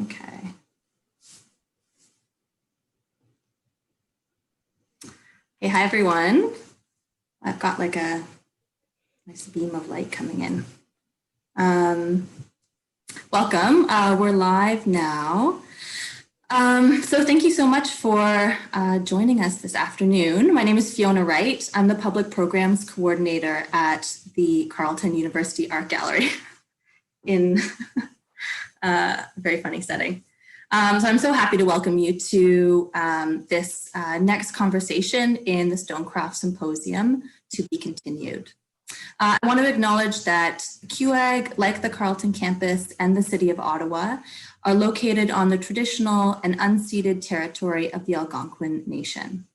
Okay. Hey, hi everyone. I've got like a nice beam of light coming in. Welcome. We're live now. So thank you so much for joining us this afternoon. My name is Fiona Wright. I'm the Public Programs Coordinator at the Carleton University Art Gallery in a very funny setting. So I'm so happy to welcome you to this next conversation in the Stonecraft Symposium, to be continued. I want to acknowledge that QAG, like the Carleton campus and the City of Ottawa, are located on the traditional and unceded territory of the Algonquin Nation.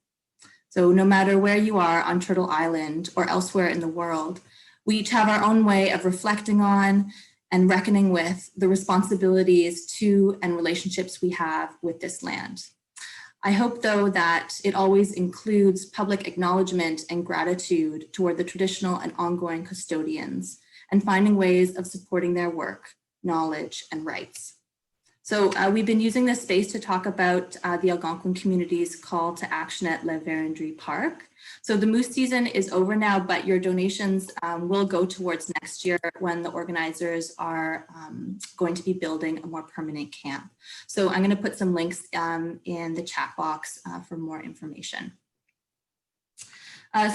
So no matter where you are on Turtle Island or elsewhere in the world, we each have our own way of reflecting on and reckoning with the responsibilities to and relationships we have with this land. I hope, though, that it always includes public acknowledgement and gratitude toward the traditional and ongoing custodians and finding ways of supporting their work, knowledge, and rights. So we've been using this space to talk about the Algonquin community's call to action at La Vérendrye Park. So the moose season is over now, but your donations will go towards next year when the organizers are going to be building a more permanent camp. So I'm going to put some links in the chat box for more information.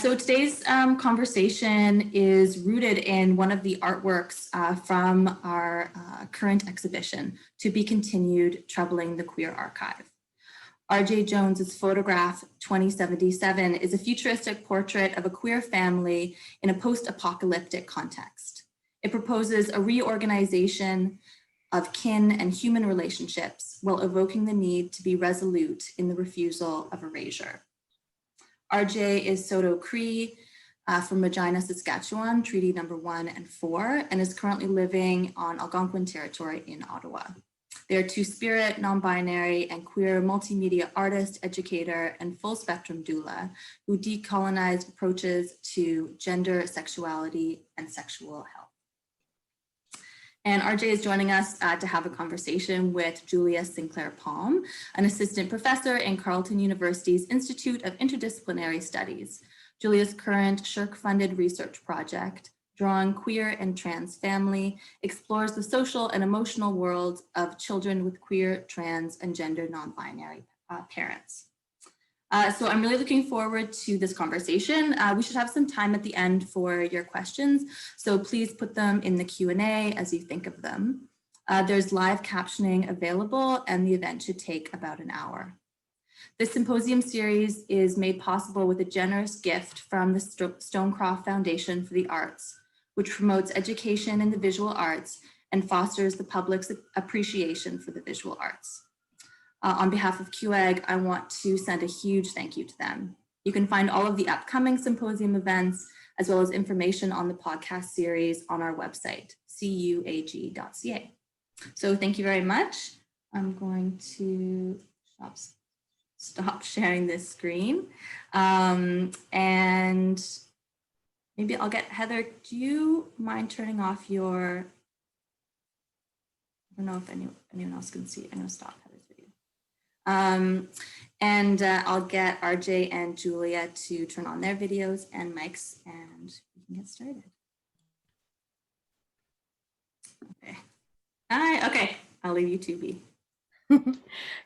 So today's conversation is rooted in one of the artworks from our current exhibition, To Be Continued, Troubling the Queer Archive. R.J. Jones's photograph 2077 is a futuristic portrait of a queer family in a post-apocalyptic context. It proposes a reorganization of kin and human relationships while evoking the need to be resolute in the refusal of erasure. RJ is Soto Cree from Regina, Saskatchewan, Treaty Number 1 and 4, and is currently living on Algonquin territory in Ottawa. They are two-spirit, non-binary, and queer multimedia artist, educator, and full-spectrum doula who decolonize approaches to gender, sexuality, and sexual health. And RJ is joining us to have a conversation with Julia Sinclair Palm, an assistant professor in Carleton University's Institute of Interdisciplinary Studies. Julia's current SSHRC-funded research project, Drawing Queer and Trans Family, explores the social and emotional worlds of children with queer, trans, and gender non-binary parents. So I'm really looking forward to this conversation. We should have some time at the end for your questions, so please put them in the Q&A as you think of them. There's live captioning available, and the event should take about an hour. This symposium series is made possible with a generous gift from the Stonecraft Foundation for the Arts, which promotes education in the visual arts and fosters the public's appreciation for the visual arts. On behalf of QAG, I want to send a huge thank you to them. You can find all of the upcoming symposium events, as well as information on the podcast series on our website, cuag.ca. So thank you very much. I'm going to stop sharing this screen. And maybe I'll get Heather, do you mind turning off your, I don't know if anyone else can see. I'm going to stop Heather's video. I'll get RJ and Julia to turn on their videos and mics, and we can get started. Okay. Hi. Okay. I'll leave you to be.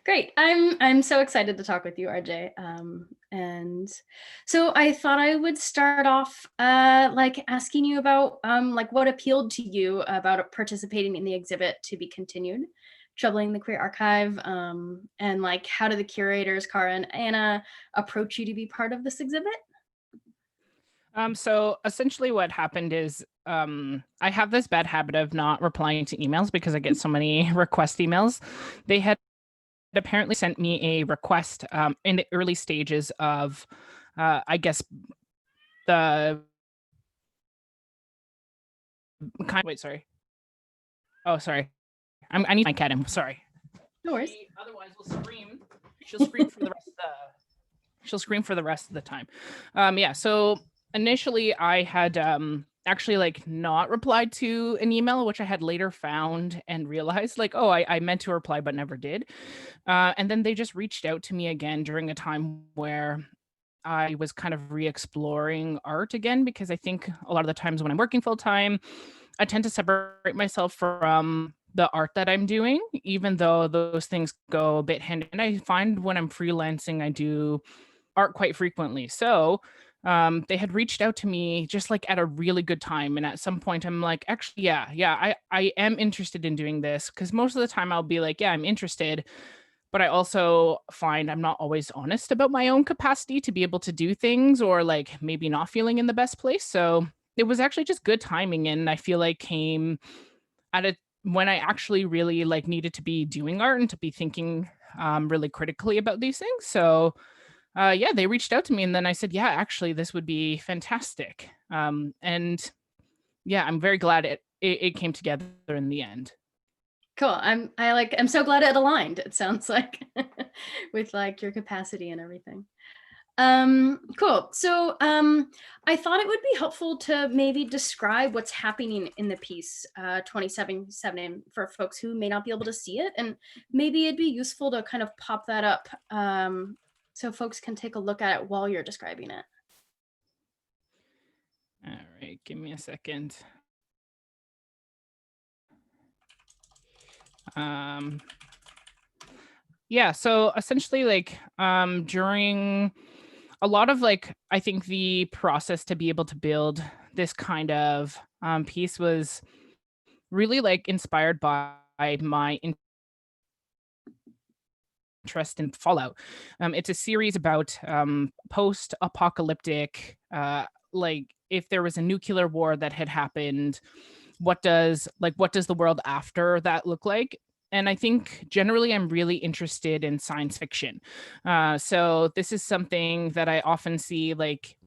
Great. I'm so excited to talk with you, RJ. And so I thought I would start off like asking you about like what appealed to you about participating in the exhibit To Be Continued, Troubling the Queer Archive, and like how do the curators, Cara and Anna, approach you to be part of this exhibit? So essentially what happened is I have this bad habit of not replying to emails because I get so many request emails. They had apparently sent me a request in the early stages of, I guess, the kind. Wait, sorry. Oh, sorry. I need my cat in. Sorry. No worries. Otherwise, we'll scream. She'll scream for the rest of the. She'll scream for the rest of the time. Yeah. So initially, I had actually like not replied to an email, which I had later found and realized like, oh, I meant to reply but never did. And then they just reached out to me again during a time where I was kind of re-exploring art again, because I think a lot of the times when I'm working full time, I tend to separate myself from the art that I'm doing, even though those things go a bit hand. And I find when I'm freelancing, I do art quite frequently. So they had reached out to me just like at a really good time. And at some point, I'm like, actually, I am interested in doing this, because most of the time I'll be like, yeah, I'm interested. But I also find I'm not always honest about my own capacity to be able to do things, or like maybe not feeling in the best place. So it was actually just good timing. And I feel like came at a when I actually really like needed to be doing art and to be thinking really critically about these things. So yeah, they reached out to me, and then I said, yeah, actually, this would be fantastic. And yeah, I'm very glad it came together in the end. Cool. I'm so glad it aligned. It sounds like with like your capacity and everything. Cool. So I thought it would be helpful to maybe describe what's happening in the piece 27 for folks who may not be able to see it, and maybe it'd be useful to kind of pop that up so folks can take a look at it while you're describing it. All right, give me a second. Yeah, so essentially like during a lot of like, I think the process to be able to build this kind of piece was really like inspired by my interest in Fallout. It's a series about post-apocalyptic, like if there was a nuclear war that had happened, what does the world after that look like? And I think generally I'm really interested in science fiction. So this is something that I often see like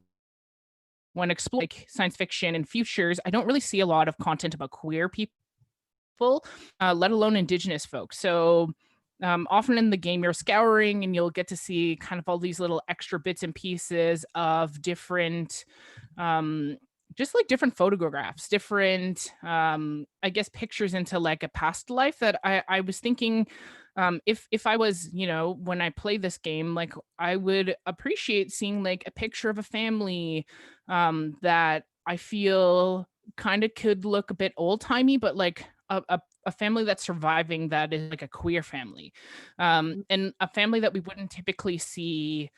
when exploring like science fiction and futures. I don't really see a lot of content about queer people, let alone Indigenous folks. So often in the game, you're scouring and you'll get to see kind of all these little extra bits and pieces of different, um, just like different photographs, different, I guess, pictures into like a past life that I was thinking. If I was, when I play this game, like I would appreciate seeing like a picture of a family that I feel kind of could look a bit old timey, but like a family that's surviving that is like a queer family, and a family that we wouldn't typically see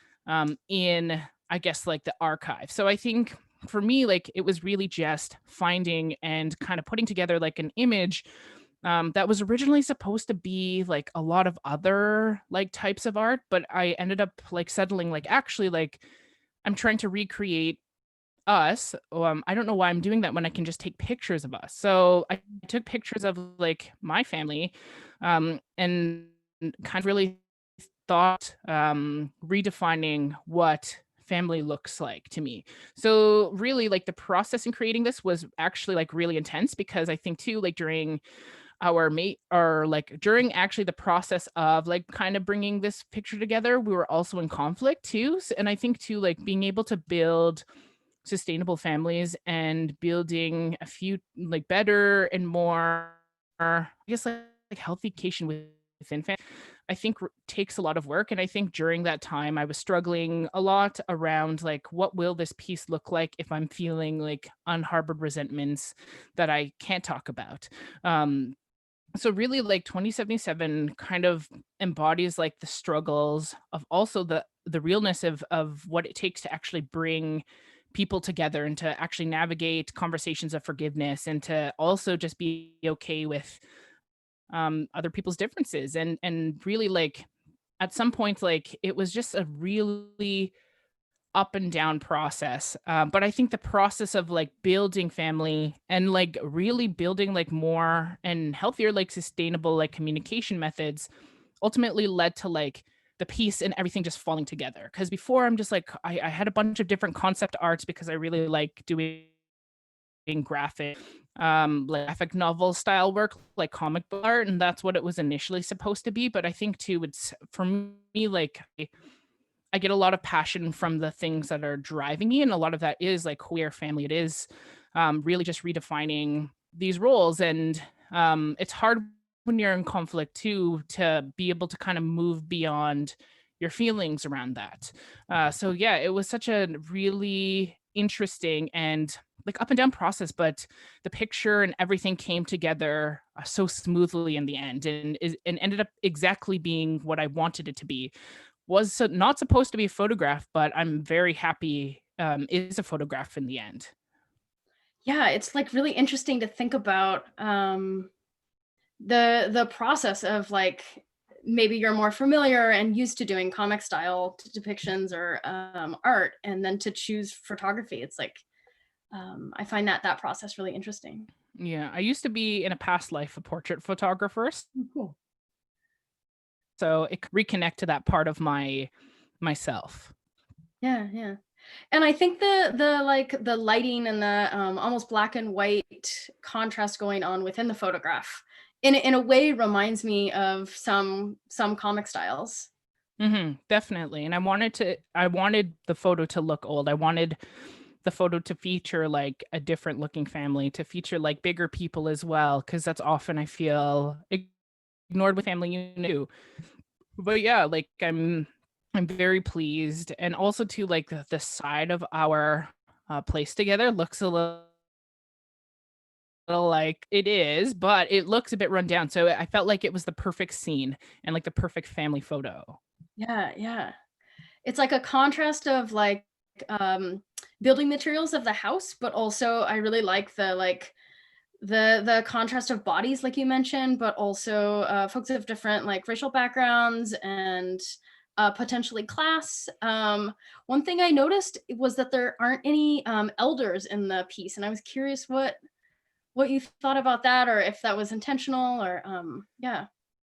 in, I guess, like the archive. So I think for me, like it was really just finding and kind of putting together like an image that was originally supposed to be like a lot of other like types of art, but I ended up like settling like actually like I'm trying to recreate us. I don't know why I'm doing that when I can just take pictures of us. So I took pictures of like my family, and kind of really thought redefining what family looks like to me. So really like the process in creating this was actually like really intense, because I think too like during our mate or like during actually the process of like kind of bringing this picture together, we were also in conflict too. And I think too like being able to build sustainable families and building a few like better and more, I guess, like healthy communication within family, I think takes a lot of work. And I think during that time I was struggling a lot around like what will this piece look like if I'm feeling like unharbored resentments that I can't talk about. So really like 2077 kind of embodies like the struggles of also the realness of what it takes to actually bring people together and to actually navigate conversations of forgiveness, and to also just be okay with other people's differences. And really like at some point like it was just a really up and down process. But I think the process of like building family and like really building like more and healthier, like sustainable, like communication methods ultimately led to like the piece and everything just falling together. Cause before I'm just like, I had a bunch of different concept arts because I really like doing graphic, like graphic novel style work, like comic book art. And that's what it was initially supposed to be. But I think too, it's for me, like, I get a lot of passion from the things that are driving me, and a lot of that is like queer family. It is really just redefining these roles. And it's hard when you're in conflict too to be able to kind of move beyond your feelings around that. So yeah, it was such a really interesting and like up and down process, but the picture and everything came together so smoothly in the end, and ended up exactly being what I wanted it to be. Was not supposed to be a photograph, but I'm very happy is a photograph in the end. Yeah, it's like really interesting to think about the process of like maybe you're more familiar and used to doing comic style depictions or art, and then to choose photography. It's like I find that process really interesting. Yeah, I used to be in a past life a portrait photographer, Oh, cool. so it could reconnect to that part of myself. Yeah, yeah. And I think the like the lighting and the almost black and white contrast going on within the photograph in a way reminds me of some comic styles. Definitely. And I wanted the photo to look old. I wanted the photo to feature like a different looking family, to feature like bigger people as well, because that's often I feel ignored with family you knew. But yeah, like I'm very pleased. And also too, like the side of our place together looks a little like it is, but it looks a bit run down. So I felt like it was the perfect scene and like the perfect family photo. Yeah, yeah. It's like a contrast of like building materials of the house, but also I really like the like the contrast of bodies like you mentioned, but also folks of different like racial backgrounds and potentially class. One thing I noticed was that there aren't any elders in the piece, and I was curious what you thought about that, or if that was intentional, or yeah.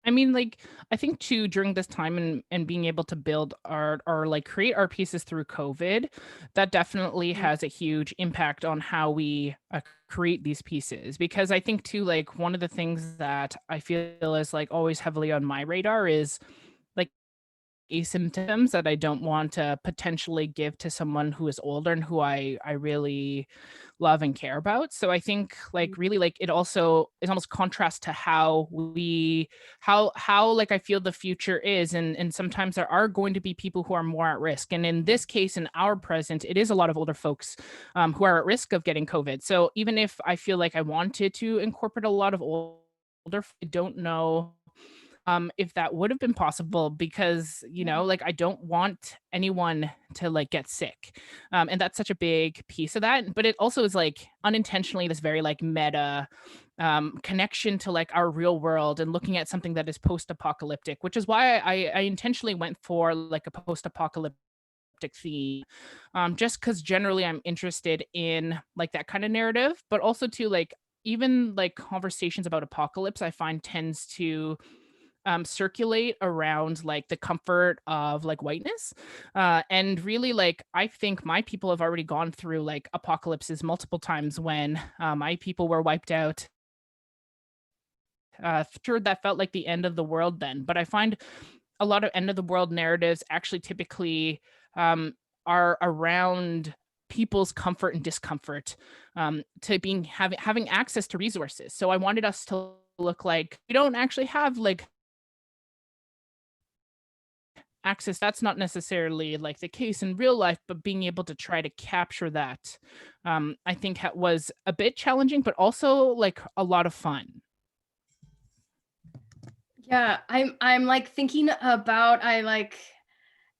I mean, like, I think too during this time and being able to build art or like create art pieces through COVID, that definitely Mm. has a huge impact on how we create these pieces. Because I think too, like, one of the things that I feel is like always heavily on my radar is like symptoms that I don't want to potentially give to someone who is older and who I really love and care about. So I think like really like it also is almost contrast to how like I feel the future is, and sometimes there are going to be people who are more at risk. And in this case, in our present, it is a lot of older folks who are at risk of getting COVID. So even if I feel like I wanted to incorporate a lot of I don't know if that would have been possible because like I don't want anyone to like get sick, and that's such a big piece of that. But it also is like unintentionally this very like meta connection to like our real world and looking at something that is post-apocalyptic, which is why I intentionally went for like a post-apocalyptic theme, just because generally I'm interested in like that kind of narrative, but also to like even like conversations about apocalypse I find tends to circulate around like the comfort of like whiteness. And really, like, I think my people have already gone through like apocalypses multiple times when my people were wiped out. Sure, that felt like the end of the world then. But I find a lot of end of the world narratives actually typically are around people's comfort and discomfort, to being having access to resources. So I wanted us to look like we don't actually have like access. That's not necessarily like the case in real life, but being able to try to capture that, I think was a bit challenging, but also like a lot of fun. Yeah, I'm like thinking about I like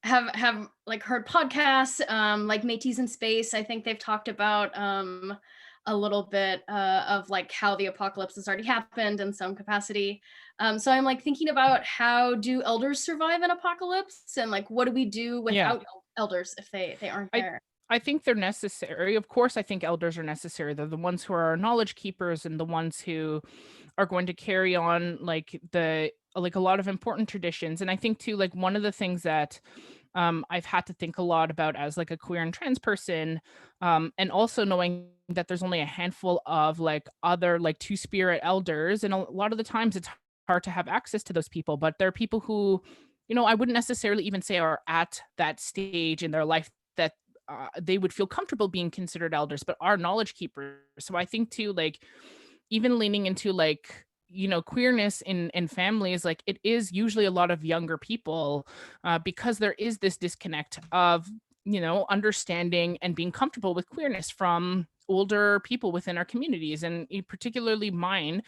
have like heard podcasts like Métis in Space. I think they've talked about a little bit of like how the apocalypse has already happened in some capacity. So I'm like thinking about how do elders survive an apocalypse, and like what do we do Yeah, without elders if they aren't I there? I think they're necessary. Of course, I think elders are necessary. They're the ones who are our knowledge keepers and the ones who are going to carry on like the like a lot of important traditions. And I think too, like one of the things that I've had to think a lot about as like a queer and trans person, and also knowing that there's only a handful of like other like two spirit elders, and a lot of the times it's hard to have access to those people. But there are people who, I wouldn't necessarily even say are at that stage in their life that they would feel comfortable being considered elders, but are knowledge keepers. So I think too, like even leaning into like, queerness in families, like it is usually a lot of younger people, because there is this disconnect of, understanding and being comfortable with queerness from older people within our communities, and particularly mine.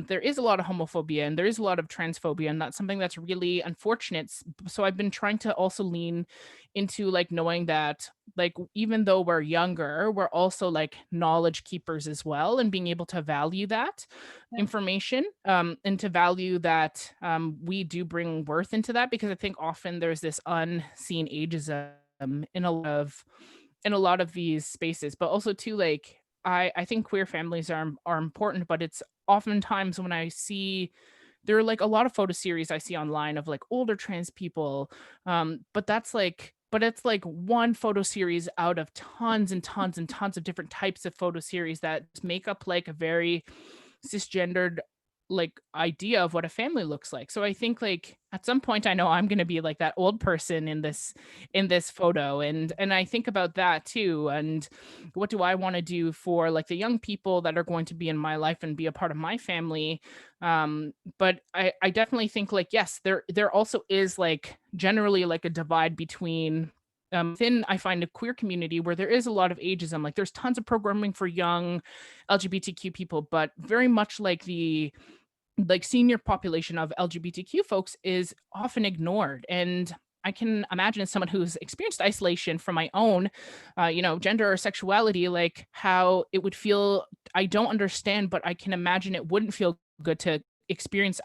There is a lot of homophobia and there is a lot of transphobia, and that's something that's really unfortunate. So I've been trying to also lean into like knowing that, like, even though we're younger, we're also like knowledge keepers as well, and being able to value that Yeah. information, and to value that, we do bring worth into that, because I think often there's this unseen ageism in a lot of these spaces. But also too, like I think queer families are important, but it's oftentimes when I see there are like a lot of photo series I see online of like older trans people, but it's like one photo series out of tons and tons and tons of different types of photo series that make up like a very cisgendered like idea of what a family looks like. So I think like at some point I know I'm going to be like that old person in this photo, and I think about that too, and what do I want to do for like the young people that are going to be in my life and be a part of my family. But I definitely think like yes, there also is like generally like a divide between, within I find a queer community where there is a lot of ageism. Like there's tons of programming for young LGBTQ people, but very much like the like senior population of LGBTQ folks is often ignored. And I can imagine, as someone who's experienced isolation from my own, gender or sexuality, like how it would feel. I don't understand, but I can imagine it wouldn't feel good to experience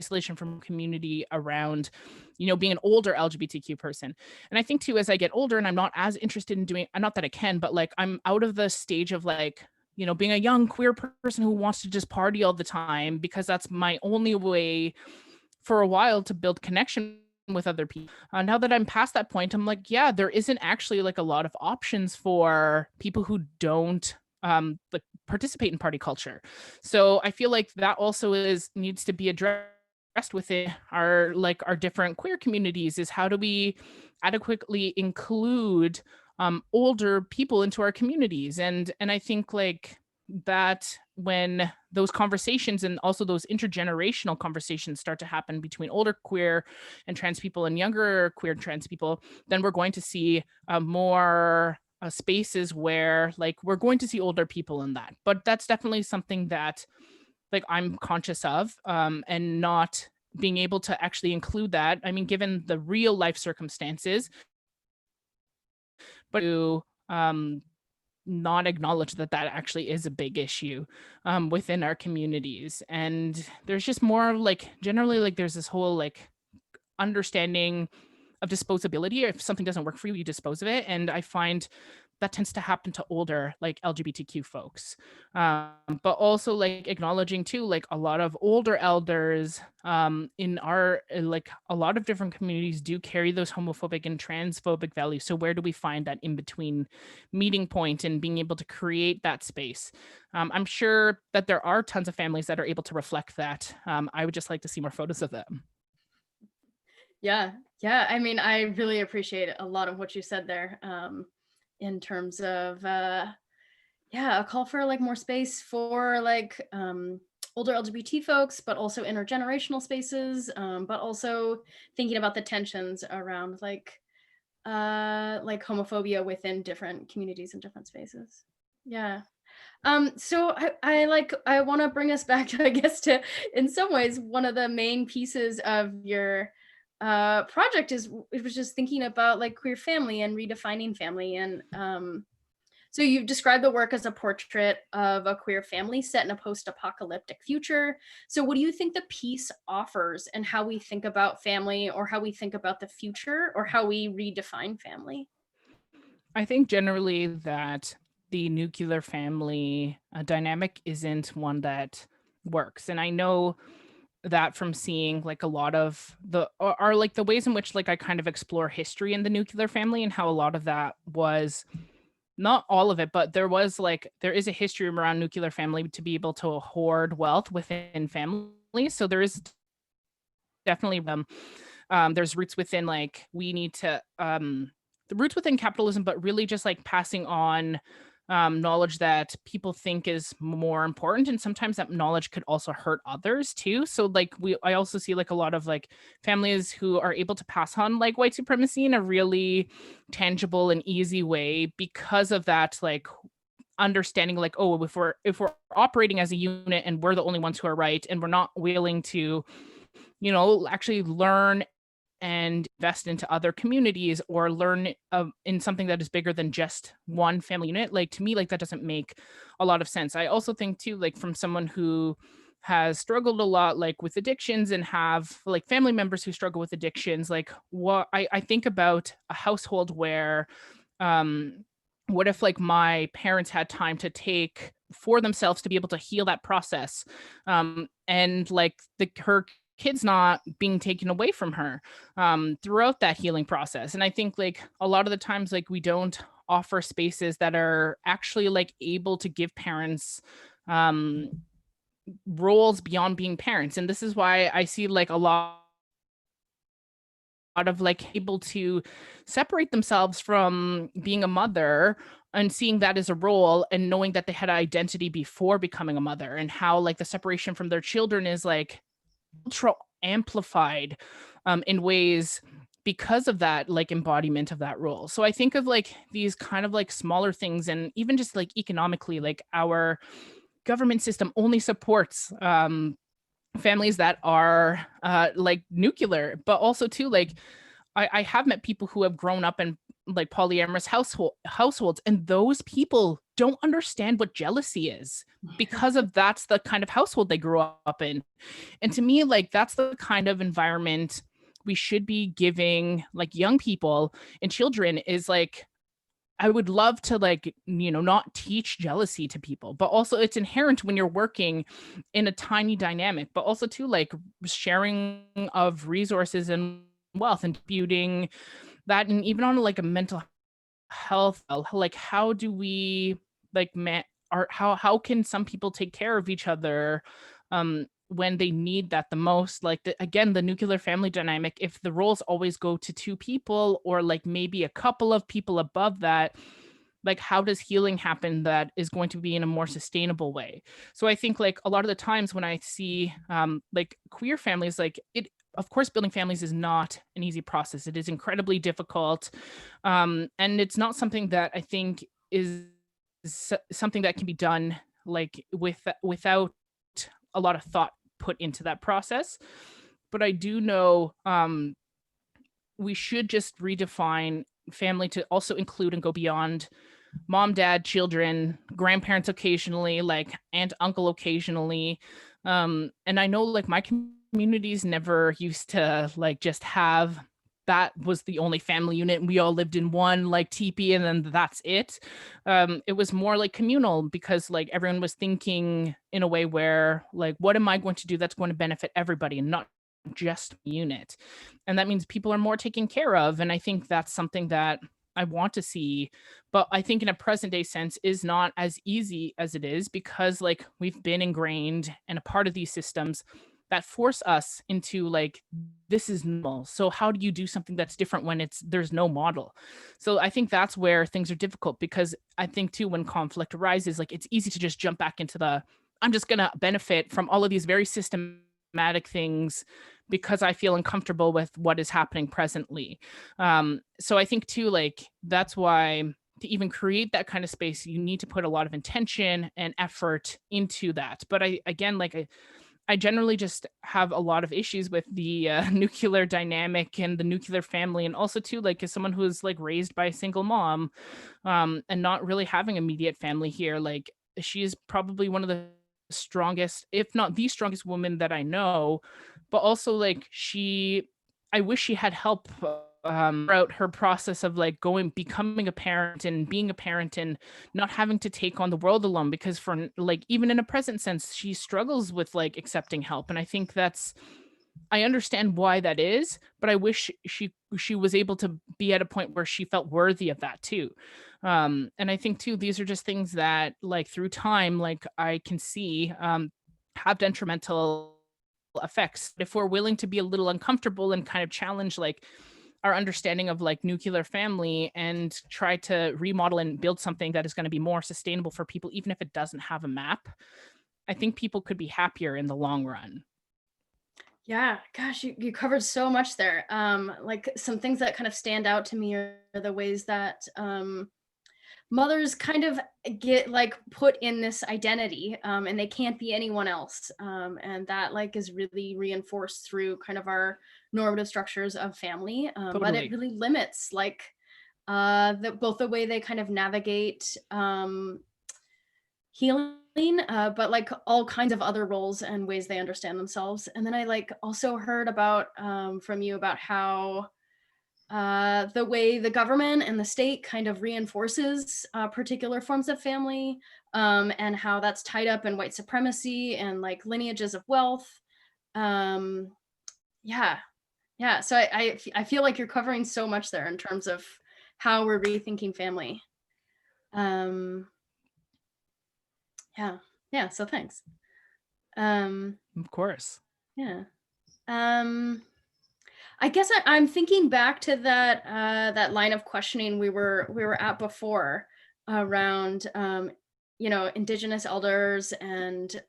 isolation from community around, being an older LGBTQ person. And I think too, as I get older and I'm not as interested in doing, not that I can, but like I'm out of the stage of like, being a young queer person who wants to just party all the time, because that's my only way for a while to build connection with other people. Now that I'm past that point, I'm like, yeah, there isn't actually like a lot of options for people who don't like participate in party culture. So I feel like that also needs to be addressed within our different queer communities, is how do we adequately include older people into our communities. And I think like that when those conversations and also those intergenerational conversations start to happen between older queer and trans people and younger queer and trans people, then we're going to see more spaces where like we're going to see older people in that. But that's definitely something that like I'm conscious of, and not being able to actually include that. I mean, given the real life circumstances, but to not acknowledge that that actually is a big issue within our communities. And there's just more like generally like there's this whole like understanding of disposability. If something doesn't work for you, you dispose of it. And I find that tends to happen to older like LGBTQ folks. But also like acknowledging too, like a lot of older elders in our like a lot of different communities do carry those homophobic and transphobic values. So where do we find that in between meeting point and being able to create that space? I'm sure that there are tons of families that are able to reflect that. I would just like to see more photos of them. Yeah, yeah. I mean, I really appreciate a lot of what you said there, in terms of, yeah, a call for like more space for like older LGBT folks, but also intergenerational spaces, but also thinking about the tensions around like homophobia within different communities and different spaces. Yeah. So I want to bring us back to, I guess, to in some ways one of the main pieces of your project is it was just thinking about like queer family and redefining family. And so you've described the work as a portrait of a queer family set in a post-apocalyptic future. So what do you think the piece offers and how we think about family, or how we think about the future, or how we redefine family? I think generally that the nuclear family dynamic isn't one that works. And I know that from seeing like a lot of the are like the ways in which like I kind of explore history in the nuclear family, and how a lot of that was not all of it, but there is a history around nuclear family to be able to hoard wealth within families. So there is definitely there's roots within like we need to the roots within capitalism, but really just like passing on knowledge that people think is more important, and sometimes that knowledge could also hurt others too. So like I also see like a lot of like families who are able to pass on like white supremacy in a really tangible and easy way because of that, like understanding like, oh, if we're operating as a unit and we're the only ones who are right, and we're not willing to, actually learn and invest into other communities or learn in something that is bigger than just one family unit, like to me, like that doesn't make a lot of sense. I also think too, like from someone who has struggled a lot like with addictions and have like family members who struggle with addictions, like what I think about a household where what if like my parents had time to take for themselves to be able to heal that process, and like her kids not being taken away from her throughout that healing process. And I think like a lot of the times like we don't offer spaces that are actually like able to give parents um roles beyond being parents. And this is why I see like a lot of like able to separate themselves from being a mother and seeing that as a role and knowing that they had an identity before becoming a mother, and how like the separation from their children is like ultra amplified in ways because of that like embodiment of that role. So I think of like these kind of like smaller things, and even just like economically, like our government system only supports families that are like nuclear, but also too like I have met people who have grown up in like polyamorous households, and those people don't understand what jealousy is because of that's the kind of household they grew up in. And to me, like that's the kind of environment we should be giving like young people and children, is like I would love to like, not teach jealousy to people, but also it's inherent when you're working in a tiny dynamic, but also too like sharing of resources and wealth and disputing that. And even on like a mental health, like how do we like how can some people take care of each other when they need that the most? Like again, the nuclear family dynamic, if the roles always go to two people or like maybe a couple of people above that, like how does healing happen that is going to be in a more sustainable way? So I think like a lot of the times when I see like queer families, like it, of course building families is not an easy process. It is incredibly difficult, and it's not something that I think is something that can be done like without a lot of thought put into that process. But I do know we should just redefine family to also include and go beyond mom, dad, children, grandparents occasionally, like aunt, uncle occasionally. And I know like my communities never used to like just have that was the only family unit and we all lived in one like teepee and then that's it. It was more like communal because like everyone was thinking in a way where like, what am I going to do that's going to benefit everybody and not just unit? And that means people are more taken care of. And I think that's something that I want to see, but I think in a present day sense is not as easy as it is because like we've been ingrained and a part of these systems that force us into like this is normal. So how do you do something that's different when there's no model? So I think that's where things are difficult, because I think too when conflict arises, like it's easy to just jump back into the I'm just going to benefit from all of these very systematic things because I feel uncomfortable with what is happening presently. So I think too, like, that's why to even create that kind of space, you need to put a lot of intention and effort into that. But I generally just have a lot of issues with the nuclear dynamic and the nuclear family. And also too, like as someone who is like raised by a single mom and not really having immediate family here, like she is probably one of the strongest, if not the strongest woman that I know. But also like I wish she had help throughout her process of like becoming a parent and being a parent and not having to take on the world alone, because for like even in a present sense she struggles with like accepting help. And I think I understand why that is, but I wish she was able to be at a point where she felt worthy of that too. And I think too these are just things that like through time like I can see have detrimental effects. If we're willing to be a little uncomfortable and kind of challenge like our understanding of like nuclear family and try to remodel and build something that is going to be more sustainable for people, even if it doesn't have a map, I think people could be happier in the long run. Yeah, gosh, you covered so much there. Like some things that kind of stand out to me are the ways that mothers kind of get like put in this identity, and they can't be anyone else. And that like is really reinforced through kind of our normative structures of family. But it Totally. really limits like both the way they kind of navigate healing, but like all kinds of other roles and ways they understand themselves. And then I like also heard about from you about how the way the government and the state kind of reinforces particular forms of family, and how that's tied up in white supremacy and like lineages of wealth. Um, yeah, yeah. So I feel like you're covering so much there in terms of how we're rethinking family. Um, yeah, yeah. So thanks. Um, Of course. yeah. Um, I guess I'm thinking back to that that line of questioning we were at before around Indigenous elders and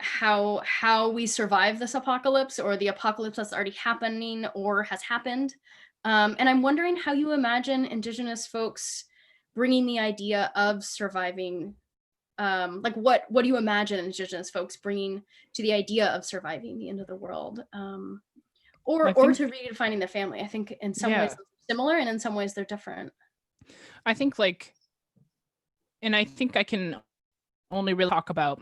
how we survive this apocalypse or the apocalypse that's already happening or has happened. And I'm wondering how you imagine Indigenous folks bringing the idea of surviving. Like what do you imagine Indigenous folks bringing to the idea of surviving the end of the world? Or I or think, to redefining the family. I think in some ways yeah, they're similar and in some ways they're different. I think like, and I think I can only really talk about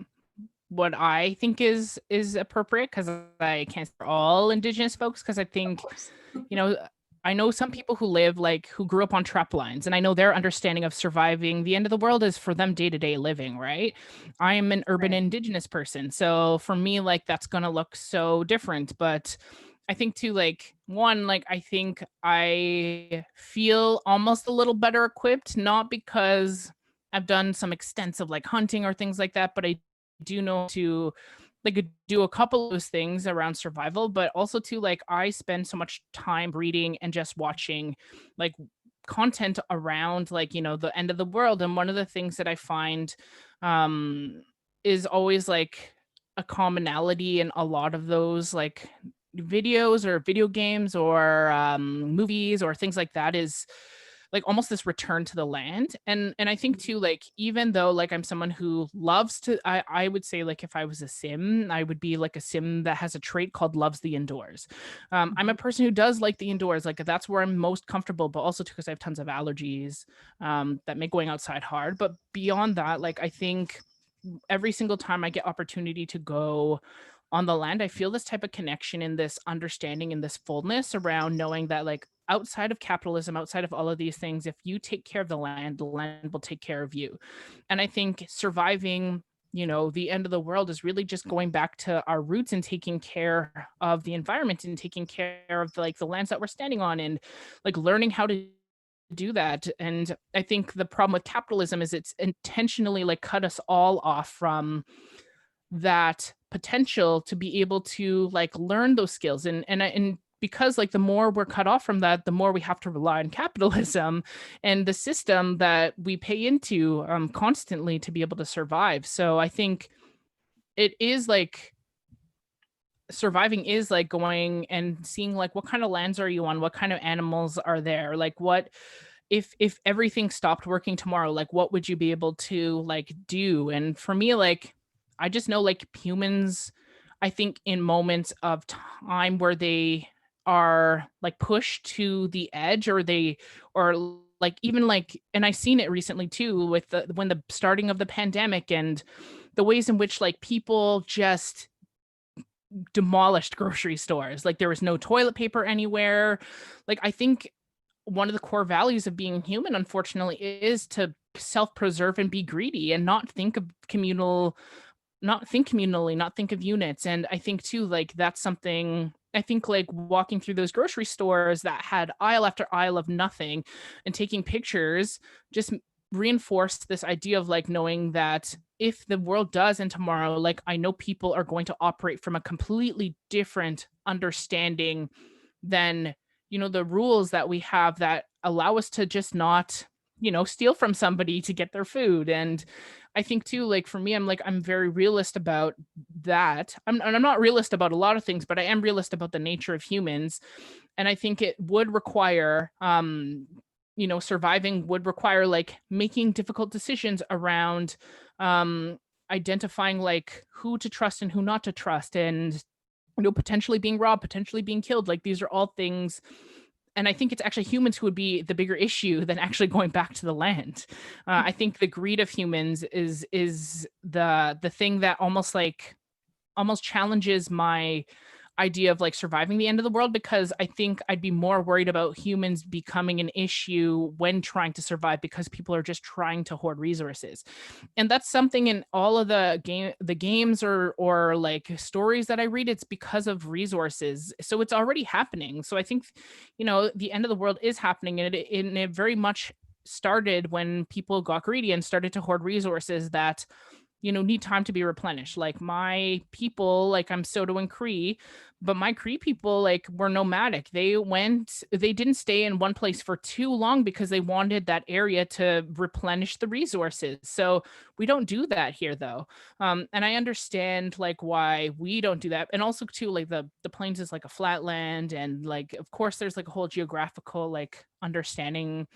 what I think is appropriate because I can't speak for all Indigenous folks because I Of think, course. you know, I know some people who live like who grew up on trap lines, and I know their understanding of surviving the end of the world is for them day-to-day living, right? I am an urban Right. Indigenous person, so for me, like that's gonna look so different. But I think too, like one, like I think I feel almost a little better equipped, not because I've done some extensive like hunting or things like that, but I do know to like do a couple of those things around survival, but also too like I spend so much time reading and just watching like content around like the end of the world. And one of the things that I find um is always like a commonality in a lot of those like videos or video games or movies or things like that is like almost this return to the land. And I think too, like even though like I'm someone who loves to I would say like if I was a sim, I would be like a sim that has a trait called loves the indoors. I'm a Mhm. person who does like the indoors, like that's where I'm most comfortable, but also because I have tons of allergies that make going outside hard. But beyond that, like I think every single time I get opportunity to go on the land, I feel this type of connection and this understanding and this fullness around knowing that like outside of capitalism, outside of all of these things, if you take care of the land will take care of you. And I think surviving, the end of the world is really just going back to our roots and taking care of the environment and taking care of like the lands that we're standing on and like learning how to do that. And I think the problem with capitalism is it's intentionally like cut us all off from that potential to be able to like learn those skills. And because like the more we're cut off from that, the more we have to rely on capitalism and the system that we pay into constantly to be able to survive. So I think it is like surviving is like going and seeing like what kind of lands are you on, what kind of animals are there, like what if everything stopped working tomorrow, like what would you be able to like do. And for me, like I just know like humans, I think in moments of time where they are like pushed to the edge or they or like even like, and I seen it recently too with the starting of the pandemic and the ways in which like people just demolished grocery stores. Like there was no toilet paper anywhere. Like I think one of the core values of being human, unfortunately, is to self-preserve and be greedy and not think of not think communally, not think of units. And I think too, like that's something I think like walking through those grocery stores that had aisle after aisle of nothing and taking pictures just reinforced this idea of like knowing that if the world does end tomorrow, like I know people are going to operate from a completely different understanding then, the rules that we have that allow us to just not, steal from somebody to get their food. And I think too, like for me, I'm very realist about that. And I'm not realist about a lot of things, but I am realist about the nature of humans. And I think it would require, surviving would require like making difficult decisions around um, identifying like who to trust and who not to trust, and potentially being robbed, potentially being killed. Like these are all things, and I think it's actually humans who would be the bigger issue than actually going back to the land. I think the greed of humans is the thing that almost challenges my idea of like surviving the end of the world, because I think I'd be more worried about humans becoming an issue when trying to survive because people are just trying to hoard resources. And that's something in all of the games or like stories that I read, it's because of resources. So it's already happening. So I think, the end of the world is happening, and it very much started when people got greedy and started to hoard resources that need time to be replenished. Like my people, like I'm Soto and Cree, but my Cree people like were nomadic. They didn't stay in one place for too long because they wanted that area to replenish the resources. So we don't do that here though. And I understand like why we don't do that. And also too, like the plains is like a flat land, and like of course there's like a whole geographical like understanding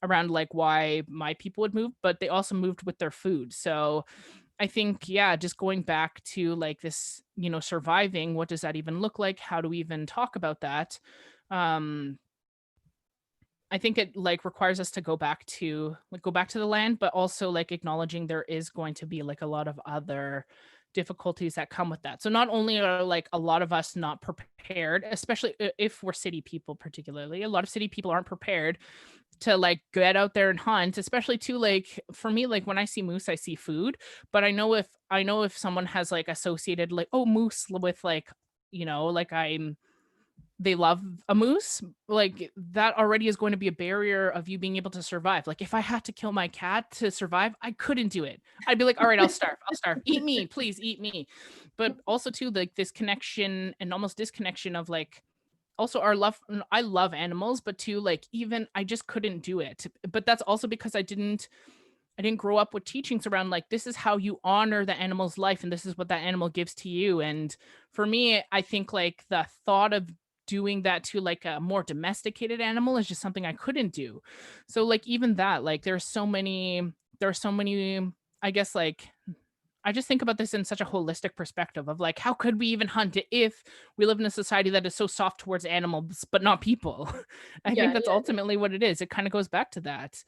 around like why my people would move, but they also moved with their food. So I think, yeah, just going back to like this, surviving, what does that even look like? How do we even talk about that? Um, I think it like requires us to go back to the land, but also like acknowledging there is going to be like a lot of other difficulties that come with that. So not only are like a lot of us not prepared, especially if we're city people, particularly, a lot of city people aren't prepared to like get out there and hunt, especially too like for me, like when I see moose I see food, but I know if someone has like associated like, oh, moose with like, like they love a moose, like that already is going to be a barrier of you being able to survive. Like if I had to kill my cat to survive, I couldn't do it. I'd be like, all right, I'll starve, eat me, please eat me. But also too like this connection and almost disconnection of like also our love. I love animals, but too like even I just couldn't do it. But that's also because I didn't grow up with teachings around like this is how you honor the animal's life and this is what that animal gives to you. And for me, I think like the thought of doing that to like a more domesticated animal is just something I couldn't do. So like even that, like there are so many, I guess like I just think about this in such a holistic perspective of like, how could we even hunt if we live in a society that is so soft towards animals, but not people? I think Yeah, that's yeah, ultimately what it is. It kind of goes back to that.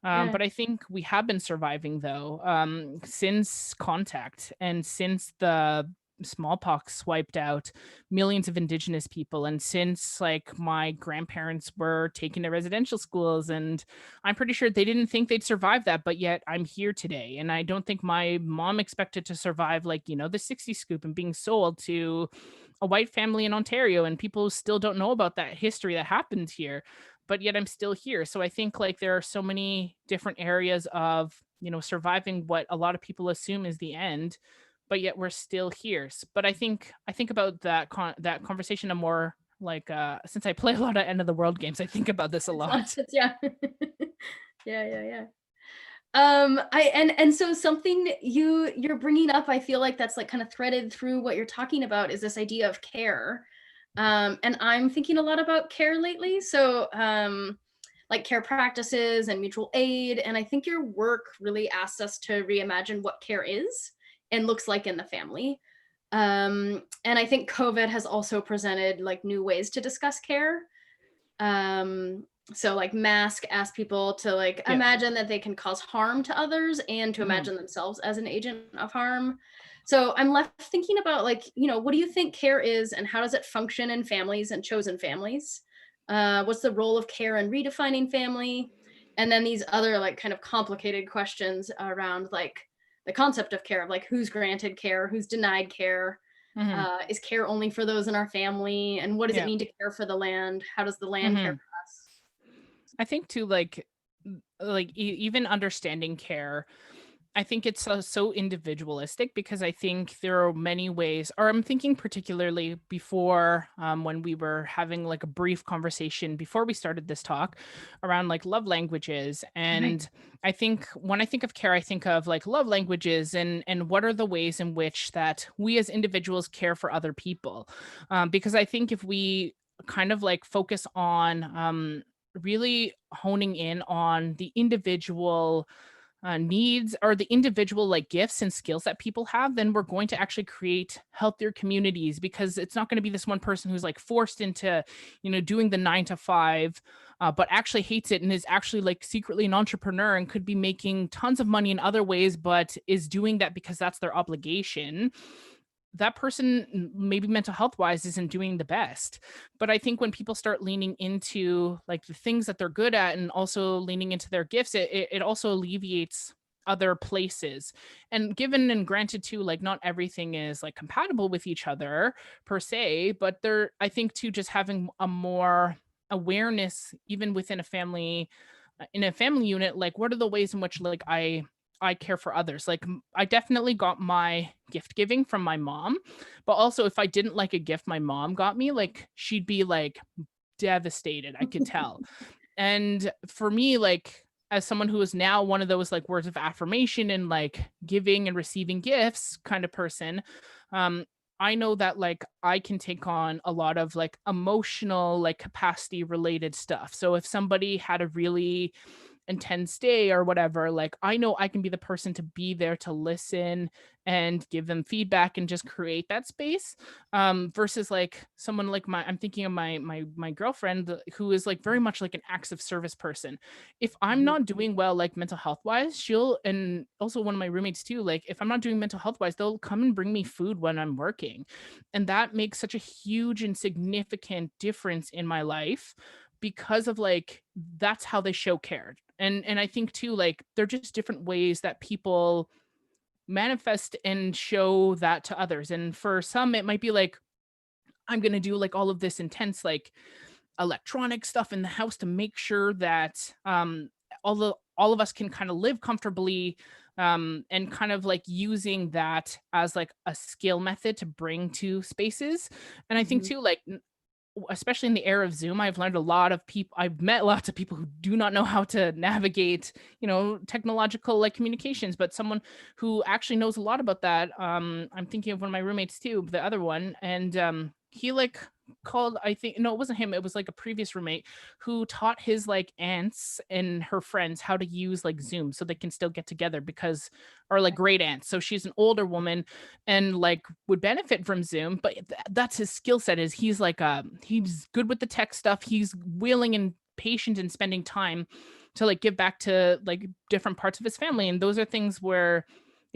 yeah. But I think we have been surviving though, since contact and since the smallpox wiped out millions of indigenous people, and since like my grandparents were taken to residential schools, and I'm pretty sure they didn't think they'd survive that, but yet I'm here today. And I don't think my mom expected to survive like, the 60 scoop and being sold to a white family in Ontario, and people still don't know about that history that happened here, but yet I'm still here. So I think like there are so many different areas of, surviving what a lot of people assume is the end, but yet we're still here. But I think about that conversation a more like since I play a lot of end of the world games, I think about this a lot. Yeah. Yeah, yeah, yeah. I and so something you're bringing up, I feel like that's like kind of threaded through what you're talking about is this idea of care. And I'm thinking a lot about care lately. So, like care practices and mutual aid. And I think your work really asks us to reimagine what care is and looks like in the family. And I think COVID has also presented like new ways to discuss care. So like mask asks people to like Yeah. imagine that they can cause harm to others and to Mhm. imagine themselves as an agent of harm. So I'm left thinking about like, what do you think care is and how does it function in families and chosen families? What's the role of care in redefining family? And then these other like kind of complicated questions around like the concept of care, of like who's granted care, who's denied care, Mhm. is care only for those in our family, and what does it Yeah. mean to care for the land? How does the land care Mhm. for us? I think too like even understanding care, I think it's so individualistic because I think there are many ways, or I'm thinking particularly before when we were having like a brief conversation before we started this talk around like love languages. Right. And I think when I think of care, I think of like love languages and what are the ways in which that we as individuals care for other people. Because I think if we kind of like focus on really honing in on the individual needs or the individual like gifts and skills that people have, then we're going to actually create healthier communities because it's not going to be this one person who's like forced into, doing the 9 to 5, but actually hates it and is actually like secretly an entrepreneur and could be making tons of money in other ways, but is doing that because that's their obligation. That person maybe mental health wise isn't doing the best. But I think when people start leaning into like the things that they're good at and also leaning into their gifts, it also alleviates other places. And given and granted too, like not everything is like compatible with each other per se, but there I think too just having a more awareness even within a family, in a family unit, like what are the ways in which like I care for others. Like I definitely got my gift giving from my mom, but also if I didn't like a gift my mom got me, like she'd be like devastated. I could tell. And for me, like as someone who is now one of those like words of affirmation and like giving and receiving gifts kind of person, I know that like I can take on a lot of like emotional like capacity related stuff. So if somebody had a really intense day or whatever, like I know I can be the person to be there to listen and give them feedback and just create that space. Versus like someone like I'm thinking of my girlfriend who is like very much like an acts of service person. If I'm Mhm. not doing well, like mental health wise, she'll, and also one of my roommates too, like if I'm not doing mental health wise, they'll come and bring me food when I'm working. And that makes such a huge and significant difference in my life because of like that's how they show care. And I think too like they're just different ways that people manifest and show that to others. And for some it might be like I'm going to do like all of this intense like electronic stuff in the house to make sure that all of us can kind of live comfortably, and kind of like using that as like a skill method to bring to spaces. And I think Mhm. too like especially in the era of Zoom, I've learned a lot of people. I've met lots of people who do not know how to navigate, technological like communications, but someone who actually knows a lot about that. I'm thinking of one of my roommates too, the other one, and he like called, I think, no, it wasn't him, it was like a previous roommate who taught his like aunts and her friends how to use like Zoom so they can still get together because, or like great aunts. So she's an older woman and like would benefit from Zoom, but that's his skill set. Is he's like he's good with the tech stuff. He's willing and patient and spending time to like give back to like different parts of his family. And those are things where,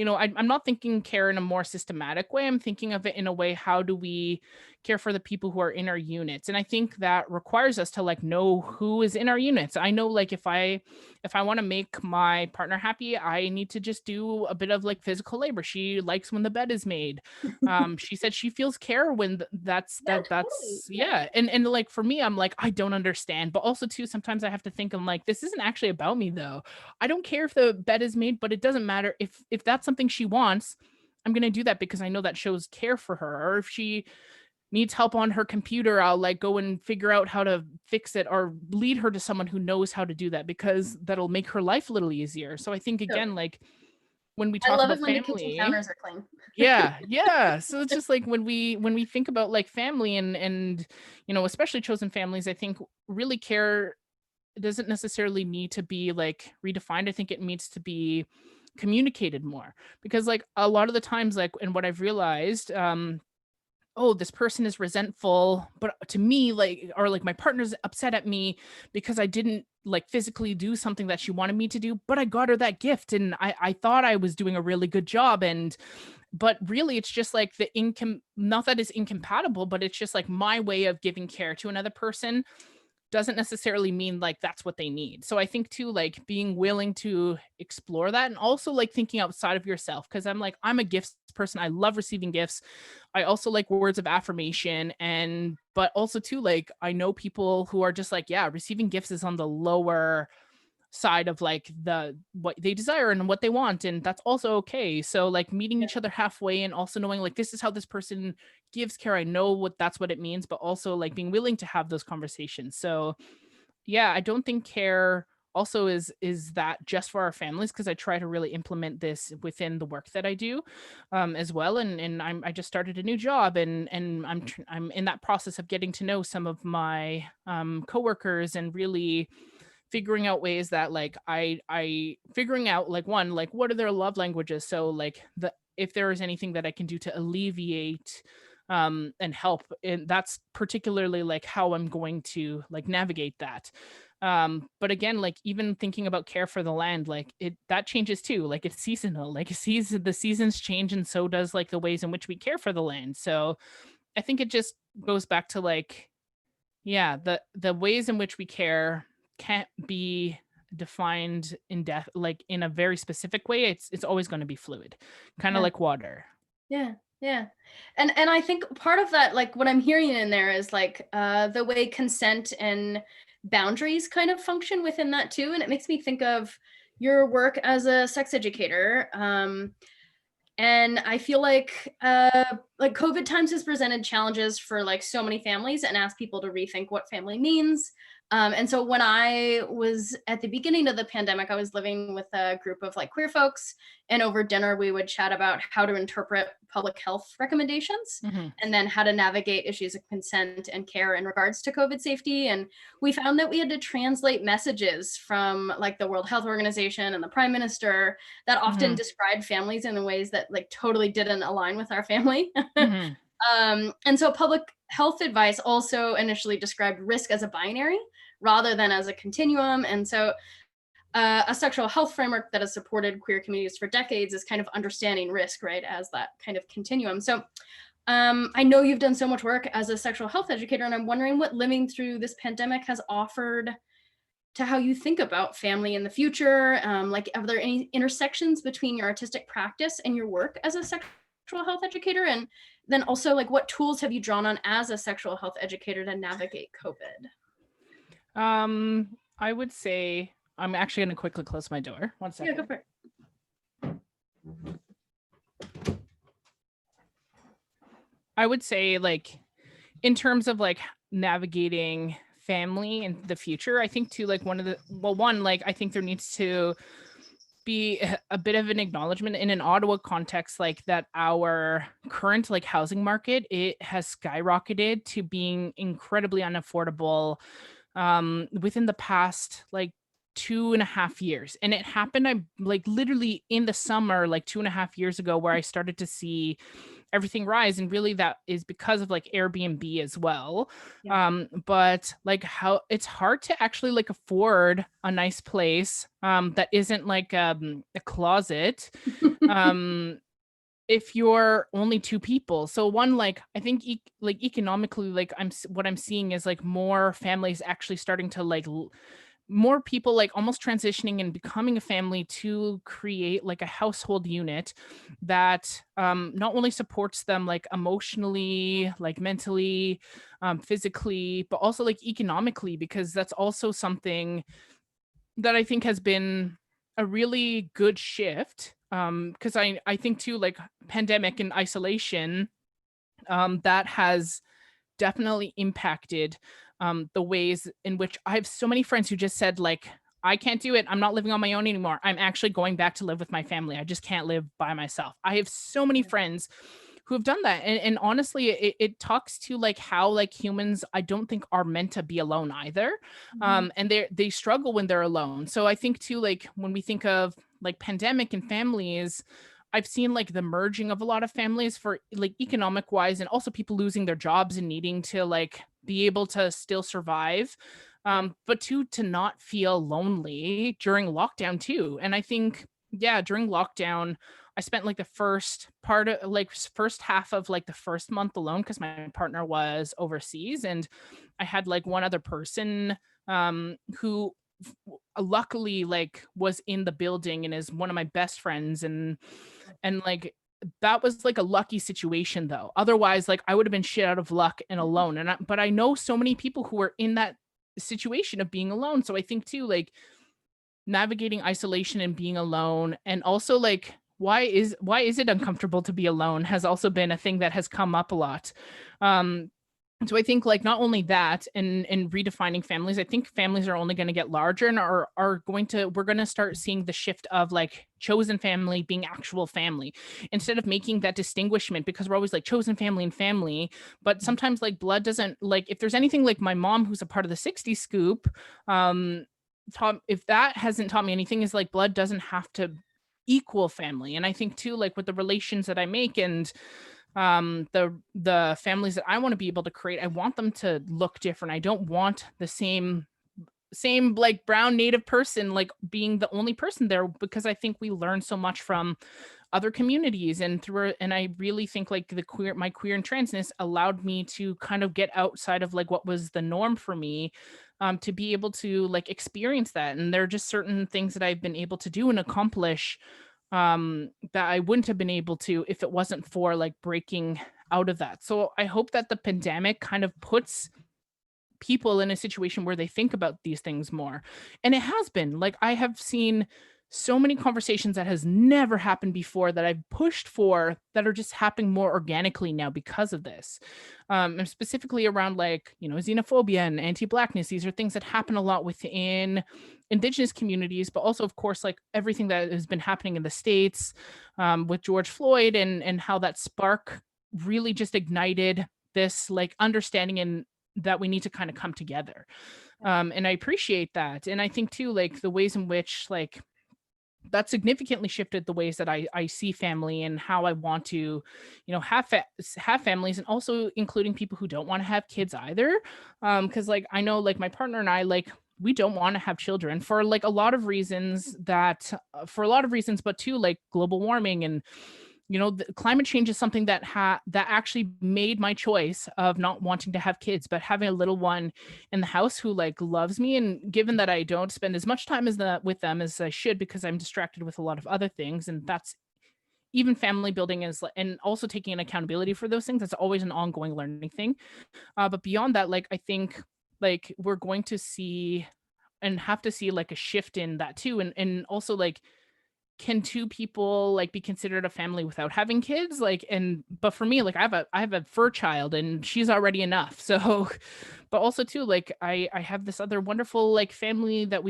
I'm not thinking care in a more systematic way. I'm thinking of it in a way, how do we care for the people who are in our units? And I think that requires us to like know who is in our units. I know like if I want to make my partner happy, I need to just do a bit of like physical labor. She likes when the bed is made. She said she feels care when Yeah, totally. that's yeah. And like for me, I'm like, I don't understand. But also too, sometimes I have to think, I'm like, this isn't actually about me though. I don't care if the bed is made, but it doesn't matter if that's something she wants. I'm gonna do that because I know that shows care for her. Or if she needs help on her computer, I'll like go and figure out how to fix it or lead her to someone who knows how to do that because that'll make her life a little easier. So I think Totally. again, like when we I talk love it about when the kitchen family, counters are clean. yeah, yeah. So it's just like when we think about like family and especially chosen families, I think really care doesn't necessarily need to be like redefined. I think it needs to be communicated more because like a lot of the times like and what I've realized, oh, this person is resentful, but to me, like, or like my partner's upset at me because I didn't like physically do something that she wanted me to do, but I got her that gift and I thought I was doing a really good job. And, but really it's just like not that it's incompatible, but it's just like my way of giving care to another person doesn't necessarily mean like that's what they need. So I think too, like being willing to explore that and also like thinking outside of yourself. Cause I'm like, I'm a gifts person. I love receiving gifts. I also like words of affirmation. And, but also too, like, I know people who are just like, yeah, receiving gifts is on the lower side of like what they desire and what they want, and that's also okay. So like meeting each other halfway and also knowing like this is how this person gives care. I know that's what it means, but also like being willing to have those conversations. So yeah, I don't think care also is that just for our families, because I try to really implement this within the work that I do as well. And I just started a new job, and I'm in that process of getting to know some of my coworkers and really figuring out ways that like I figuring out like one, like what are their love languages, so like the if there is anything that I can do to alleviate and help, and that's particularly like how I'm going to like navigate that. But again, like even thinking about care for the land, like it that changes too, like it's seasonal, like the seasons change, and so does like the ways in which we care for the land. So I think it just goes back to like, yeah, the ways in which we care can't be defined in depth like in a very specific way. It's always going to be fluid, kind of Yeah. like water. Yeah, yeah. And I think part of that, like what I'm hearing in there is like the way consent and boundaries kind of function within that too. And it makes me think of your work as a sex educator. And I feel like COVID times has presented challenges for like so many families and asked people to rethink what family means. And so when I was at the beginning of the pandemic, I was living with a group of like queer folks, and over dinner we would chat about how to interpret public health recommendations Mhm. and then how to navigate issues of consent and care in regards to COVID safety. And we found that we had to translate messages from like the World Health Organization and the Prime Minister that often Mhm. described families in ways that like totally didn't align with our family. Mhm. And so public health advice also initially described risk as a binary rather than as a continuum. And so a sexual health framework that has supported queer communities for decades is kind of understanding risk, right, as that kind of continuum. So I know you've done so much work as a sexual health educator, and I'm wondering what living through this pandemic has offered to how you think about family in the future. Like, are there any intersections between your artistic practice and your work as a sexual health educator? And then also, like, what tools have you drawn on as a sexual health educator to navigate COVID? I would say I'm actually going to quickly close my door. One Yeah, go second. for it. I would say like in terms of like navigating family in the future, I think too like one, like I think there needs to be a bit of an acknowledgement in an Ottawa context, like that our current like housing market, it has skyrocketed to being incredibly unaffordable within the past like 2.5 years. And it happened, I like literally in the summer like 2.5 years ago, where I started to see everything rise, and really that is because of like Airbnb as well. Yeah. But like how it's hard to actually like afford a nice place that isn't like a closet um if you're only two people. So one, like I think like economically, like what I'm seeing is like more families actually starting to like more people like almost transitioning and becoming a family to create like a household unit that not only supports them like emotionally, like mentally, physically, but also like economically, because that's also something that I think has been a really good shift. Because I think too, like pandemic and isolation, that has definitely impacted the ways in which I have so many friends who just said like, I can't do it. I'm not living on my own anymore. I'm actually going back to live with my family. I just can't live by myself. I have so many friends who have done that. And honestly, it talks to like how like humans, I don't think are meant to be alone either. Mhm. And they struggle when they're alone. So I think too, like when we think of like pandemic and families, I've seen like the merging of a lot of families for like economic wise, and also people losing their jobs and needing to like be able to still survive. Yeah. But to not feel lonely during lockdown too. And I think, yeah, during lockdown, I spent like the first part of like first half of like the first month alone because my partner was overseas, and I had like one other person who luckily like was in the building and is one of my best friends, and like that was like a lucky situation though. Otherwise, like I would have been shit out of luck and alone. But I know so many people who are in that situation of being alone. So I think too, like navigating isolation and being alone, and also like why is it uncomfortable to be alone has also been a thing that has come up a lot. um so I think like not only that, and redefining families, I think families are only going to get larger and are going to we're going to start seeing the shift of like chosen family being actual family, instead of making that distinguishment, because we're always like chosen family and family. But sometimes like blood doesn't, like if there's anything, like my mom who's a part of the 60 scoop, um taught, if that hasn't taught me anything, is like blood doesn't have to equal family. And I think too, like with the relations that I make, and the families that I want to be able to create, I want them to look different. I don't want the same like brown native person like being the only person there, because I think we learn so much from other communities and through, and I really think like my queer and transness allowed me to kind of get outside of like what was the norm for me, to be able to like experience that. And there are just certain things that I've been able to do and accomplish, that I wouldn't have been able to if it wasn't for like breaking out of that. So I hope that the pandemic kind of puts people in a situation where they think about these things more. And it has been like, I have seen so many conversations that has never happened before that I've pushed for, that are just happening more organically now because of this. And specifically around like, xenophobia and anti-blackness. These are things that happen a lot within indigenous communities, but also of course like everything that has been happening in the States, with George Floyd, and how that spark really just ignited this like understanding, and that we need to kind of come together. And I appreciate that. And I think too, like the ways in which like that significantly shifted the ways that I see family, and how I want to, have families, and also including people who don't want to have kids either. Because like I know like my partner and I, like we don't want to have children for like a lot of reasons, but too like global warming, and the climate change is something that actually made my choice of not wanting to have kids, but having a little one in the house who like loves me. And given that I don't spend as much time with them as I should, because I'm distracted with a lot of other things, and that's even family building is, and also taking an accountability for those things, that's always an ongoing learning thing. But beyond that, like I think like we're going to see and have to see like a shift in that too. And also like, can two people like be considered a family without having kids? Like, and but for me, like I have a fur child and she's already enough. So but also too, like I have this other wonderful like family that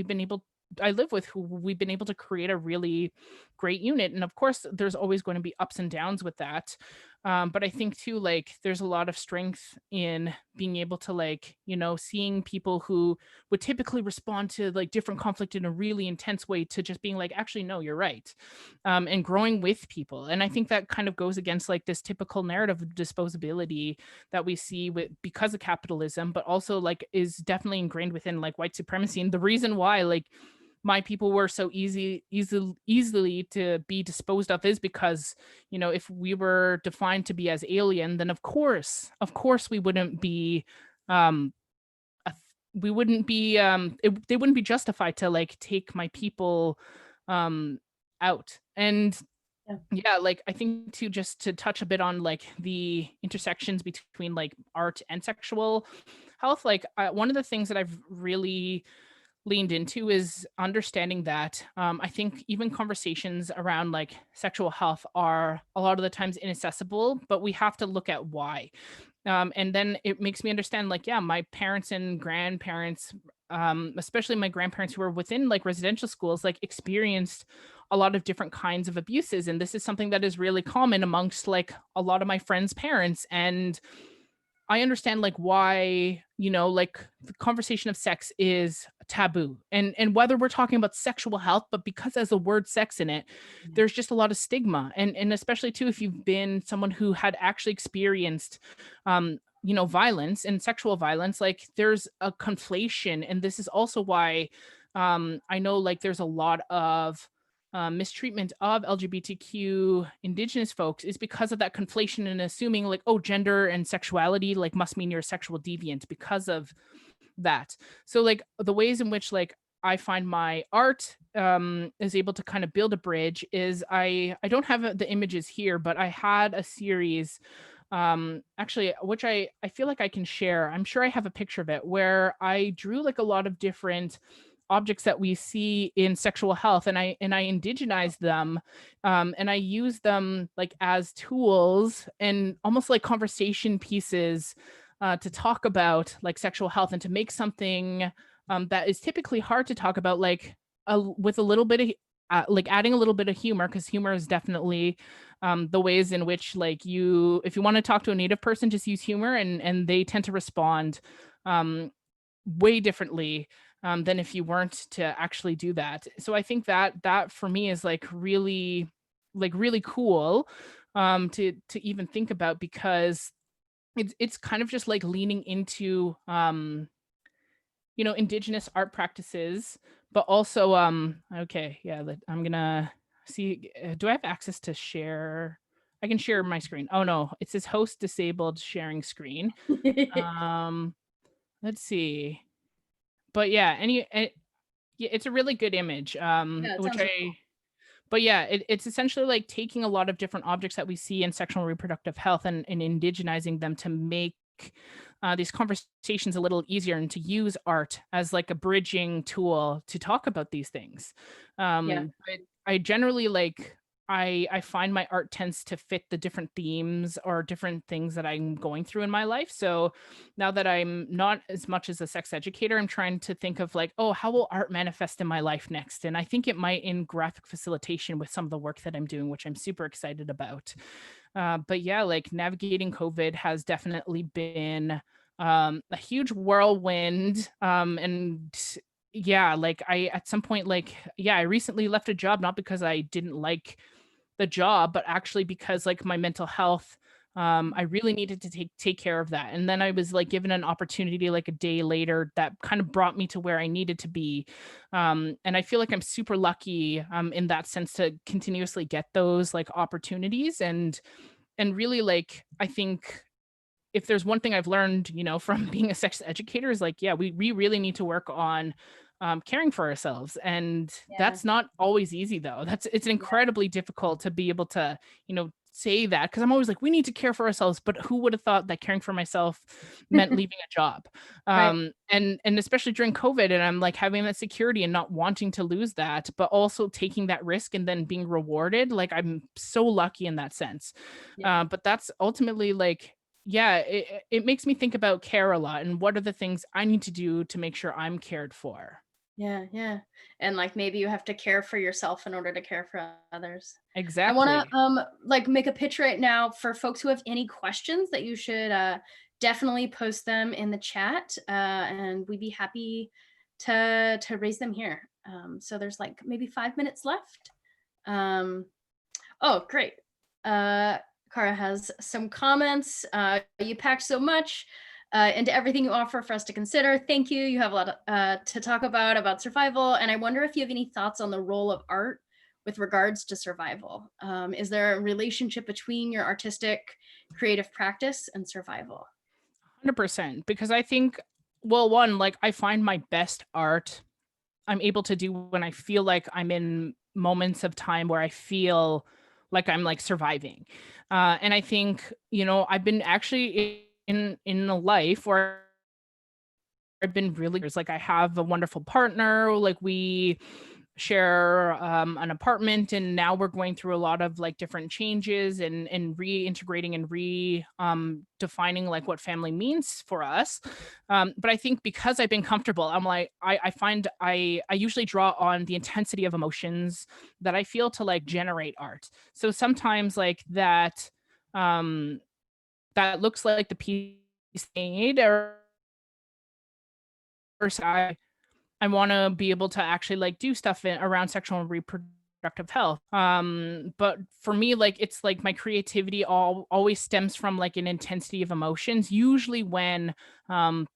I live with, who we've been able to create a really great unit. And of course there's always going to be ups and downs with that. But I think too, like there's a lot of strength in being able to like, seeing people who would typically respond to like different conflict in a really intense way, to just being like, actually, no, you're right. And growing with people. And I think that kind of goes against like this typical narrative of disposability that we see with, because of capitalism, but also like is definitely ingrained within like white supremacy. And the reason why like my people were so easily to be disposed of is because, if we were defined to be as alien, then of course we wouldn't be, um we wouldn't be they wouldn't be justified to like take my people um out. And Yeah. yeah, like I think to just to touch a bit on like the intersections between like art and sexual health, like one of the things that I've really leaned into is understanding that, I think even conversations around like sexual health are a lot of the times inaccessible, but we have to look at why. And then it makes me understand like, yeah, my parents and grandparents, especially my grandparents who were within like residential schools, like experienced a lot of different kinds of abuses. And this is something that is really common amongst like a lot of my friends' parents. And I understand like why, like the conversation of sex is taboo, and whether we're talking about sexual health, but because there's the word sex in it, there's just a lot of stigma. And especially too, if you've been someone who had actually experienced, violence and sexual violence, like there's a conflation. And this is also why, I know like there's a lot of mistreatment of LGBTQ indigenous folks, is because of that conflation, and assuming like, oh, gender and sexuality like must mean you're a sexual deviant because of that. So like the ways in which like I find my art is able to kind of build a bridge is, I don't have the images here, but I had a series, actually, which I feel like I can share. I'm sure I have a picture of it, where I drew like a lot of different objects that we see in sexual health, and I indigenize them, and I use them like as tools and almost like conversation pieces to talk about like sexual health and to make something that is typically hard to talk about, like with a little bit of like adding a little bit of humor, because humor is definitely the ways in which like if you want to talk to a native person, just use humor, and they tend to respond um, way differently than if you weren't to actually do that. So I think that for me is like really cool to even think about, because it's kind of just like leaning into indigenous art practices, but also okay, yeah, I'm gonna see, do I have access to share? I can share my screen. Oh no, it says host disabled sharing screen. um let's see. But yeah, yeah, it's a really good image, Yeah, it which sounds really cool. but yeah, it's essentially like taking a lot of different objects that we see in sexual and reproductive health, and indigenizing them to make these conversations a little easier, and to use art as like a bridging tool to talk about these things. Yeah. But I generally like, I find my art tends to fit the different themes or different things that I'm going through in my life. So now that I'm not as much as a sex educator, I'm trying to think of like, oh, how will art manifest in my life next? And I think it might in graphic facilitation with some of the work that I'm doing, which I'm super excited about. But yeah, like navigating COVID has definitely been a huge whirlwind. And yeah, like I at some point, like, yeah, I recently left a job, not because I didn't like the job, but actually because like my mental health, I really needed to take care of that. And then I was like given an opportunity like a day later that kind of brought me to where I needed to be. And I feel like I'm super lucky in that sense to continuously get those like opportunities. And really, like, I think if there's one thing I've learned, from being a sex educator, is like, yeah, we really need to work on caring for ourselves. And Yeah. that's not always easy, though. It's incredibly difficult to be able to, say that, because I'm always like, we need to care for ourselves. But who would have thought that caring for myself meant leaving a job? Right. And especially during COVID, and I'm like having that security and not wanting to lose that, but also taking that risk and then being rewarded. Like, I'm so lucky in that sense. Yeah. But that's ultimately like, yeah, it makes me think about care a lot, and what are the things I need to do to make sure I'm cared for. Yeah, yeah. And like maybe you have to care for yourself in order to care for others. I want Exactly. to like make a pitch right now for folks who have any questions that you should definitely post them in the chat, and we'd be happy to raise them here. So there's like maybe 5 minutes left. Um, oh, great. Cara has some comments. You packed so much into everything you offer for us to consider. Thank you. You have a lot to talk about survival. And I wonder if you have any thoughts on the role of art with regards to survival. Is there a relationship between your artistic creative practice and survival? 100%. Because I think, well, one, like, I find my best art I'm able to do when I feel like I'm in moments of time where I feel like I'm like surviving. And I think, I've been actually in a life where I've been really, like, I have a wonderful partner, like we share an apartment, and now we're going through a lot of like different changes, and reintegrating and defining like what family means for us. But I think because I've been comfortable, I'm like, I find I usually draw on the intensity of emotions that I feel to like generate art. So sometimes like um that looks like the piece made, or I want to be able to actually like do stuff around sexual and reproductive health. But for me, like, it's like my creativity always stems from like an intensity of emotions, usually when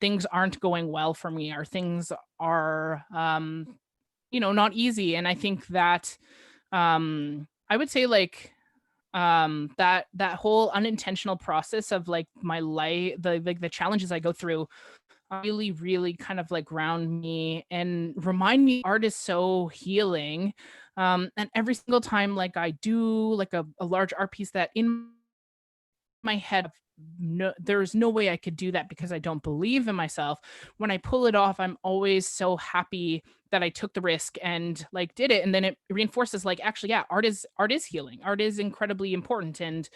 things aren't going well for me, or things are not easy. And I think that I would say like that whole unintentional process of like my life, the challenges I go through really kind of like ground me and remind me art is so healing. And every single time like I do like a large art piece that in my head there's no way I could do that because I don't believe in myself. When I pull it off, I'm always so happy that I took the risk and like did it. And then it reinforces like, actually, yeah, art is healing. Art is incredibly important. And,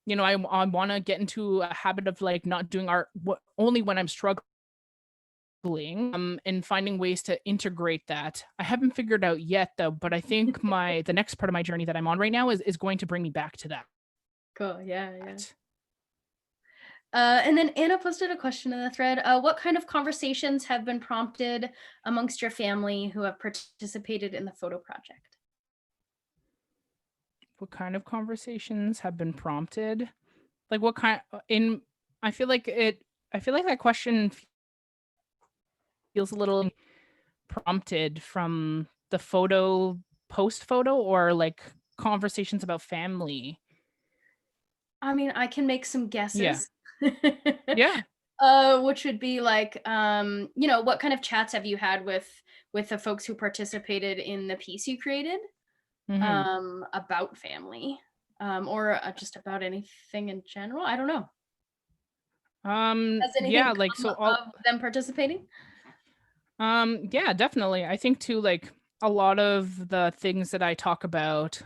I want to get into a habit of like not doing art only when I'm struggling, and finding ways to integrate that. I haven't figured out yet though, but I think the next part of my journey that I'm on right now is going to bring me back to that. Cool. Yeah. And then Anna posted a question in the thread. What kind of conversations have been prompted amongst your family who have participated in the photo project? What kind of conversations have been prompted? Like what kind I feel like that question feels a little prompted from the post photo, or like conversations about family. I mean, I can make some Yeah. guesses. Yeah. Which would be like, what kind of chats have you had with the folks who participated in the piece you created, about family, or just about anything in general? I don't know. Has anything Yeah, like come of them participating? Yeah, definitely. I think too, like a lot of the things that I talk about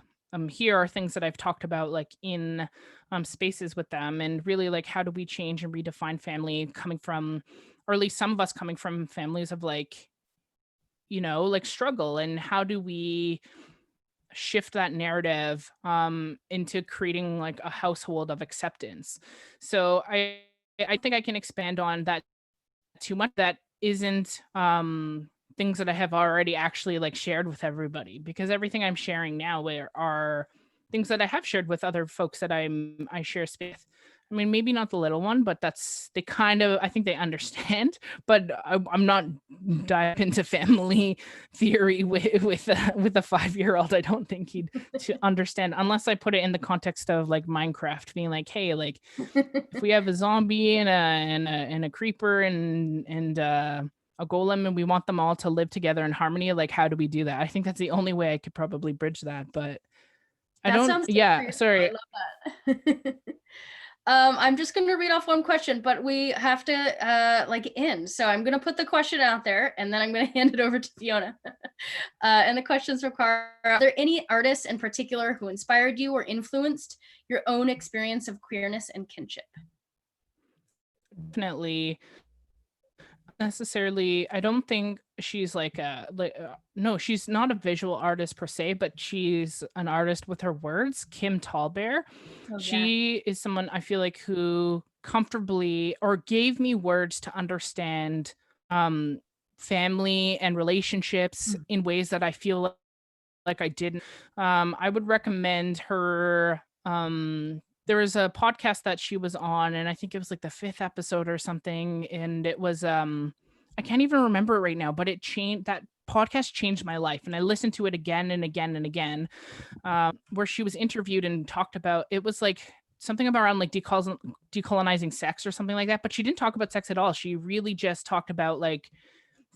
here are things that I've talked about like in spaces with them, and really like how do we change and redefine family coming from, or at least some of us coming from families of like, like struggle, and how do we shift that narrative into creating like a household of acceptance. So I think I can expand on that too much. That isn't things that I have already actually like shared with everybody, because everything I'm sharing now are things that I have shared with other folks that I share space with. I mean, maybe not the little one, but they kind of, I think they understand. But I'm not diving into family theory with a 5-year-old. I don't think he'd to understand unless I put it in the context of like Minecraft, being like, hey, like if we have a zombie and a creeper and a golem, and we want them all to live together in harmony, like how do we do that? I think that's the only way I could probably bridge that. But I That don't. sounds Yeah, sorry. I love that. I'm just going to read off one question, but we have to end. So I'm going to put the question out there, and then I'm going to hand it over to Fiona. And the questions require: are there any artists in particular who inspired you or influenced your own experience of queerness and kinship? Definitely. Necessarily, I don't think she's no, she's not a visual artist per se, but she's an artist with her words. Kim Tallbear. Oh, She is someone I feel like who comfortably, or gave me words to understand family and relationships in ways that I feel like I didn't. I would recommend her. There was a podcast that she was on, and I think it was like the 5th episode or something, and it was I can't even remember it right now, but that podcast changed my life, and I listened to it again and again and again, where she was interviewed and talked about, it was like something about around like decolonizing sex or something like that, but she didn't talk about sex at all. She really just talked about like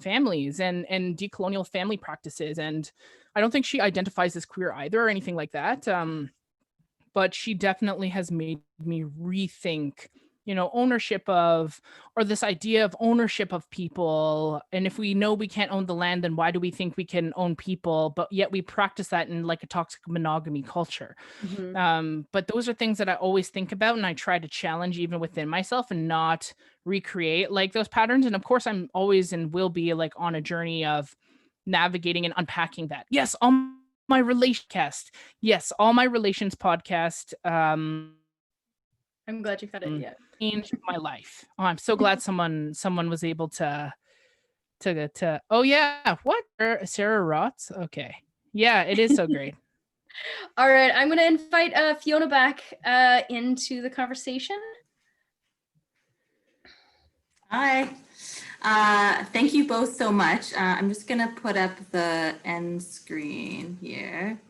families and decolonial family practices, and I don't think she identifies as queer either or anything like that. But she definitely has made me rethink, ownership of, or this idea of ownership of people. And if we know we can't own the land, then why do we think we can own people? But yet we practice that in like a toxic monogamy culture. But those are things that I always think about, and I try to challenge even within myself and not recreate like those patterns. And of course, I'm always and will be like on a journey of navigating and unpacking that. Yes, my relation cast. Yes, all my relations podcast. I'm glad you got it. Yeah, changed my life. Oh, I'm so glad someone was able to. Oh yeah, what? Sarah Rotz? Okay, yeah, it is so great. All right, I'm going to invite Fiona back into the conversation. Hi. Thank you both so much. I'm just going to put up the end screen here.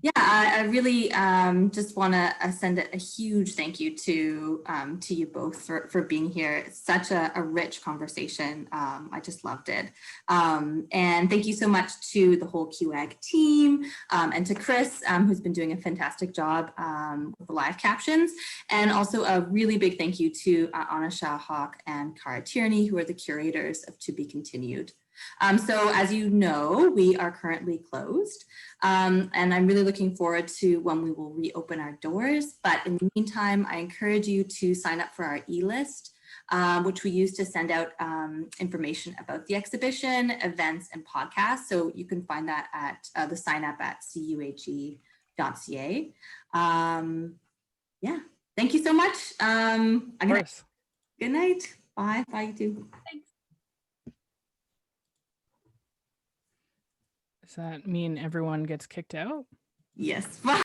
Yeah, I really just want to send a huge thank you to you both for being here. It's such a rich conversation. I just loved it. And thank you so much to the whole QAG team and to Chris, who's been doing a fantastic job with the live captions. And also a really big thank you to Anna Shahawk and Cara Tierney, who are the curators of To Be Continued. So as you know, we are currently closed. And I'm really looking forward to when we will reopen our doors. But in the meantime, I encourage you to sign up for our e-list, which we use to send out information about the exhibition, events, and podcasts. So you can find that at the sign up at cuhe.ca. Yeah, thank you so much. Of course. Good night. Bye. Bye, you too. Does that mean everyone gets kicked out? Yes. Bye.